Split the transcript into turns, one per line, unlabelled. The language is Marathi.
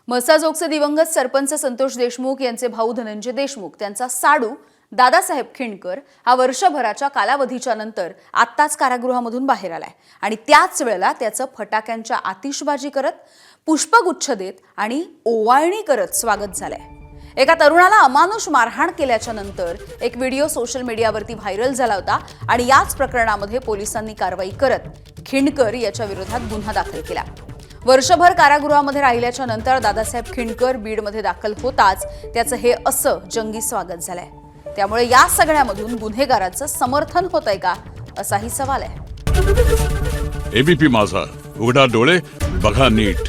म्हसाजोगचे दिवंगत सरपंच संतोष देशमुख यांचे भाऊ धनंजय देशमुख त्यांचा साडू दादासाहेब खिंडकर हा वर्षभराच्या कालावधीच्या नंतर आत्ताच कारागृहामधून बाहेर आलाय आणि त्याच वेळेला त्याचं फटाक्यांच्या आतिषबाजी करत पुष्पगुच्छ देत आणि ओवाळणी करत स्वागत झालंय। एका तरुणाला अमानुष मारहाण केल्याच्या नंतर एक व्हिडिओ सोशल मीडियावरती व्हायरल झाला होता आणि याच प्रकरणामध्ये पोलिसांनी कारवाई करत खिंडकर याच्या विरोधात गुन्हा दाखल केला। वर्षभर कारागृहामध्ये राहिल्याच्या नंतर दादासाहेब खिंडकर बीडमध्ये दाखल होताच त्याचं हे असं जंगी स्वागत झालंय। त्यामुळे या सगळ्यामधून गुन्हेगाराचं समर्थन होतंय का असाही सवाल आहे।
एबीपी माझा, उघडा डोळे बघा नीट।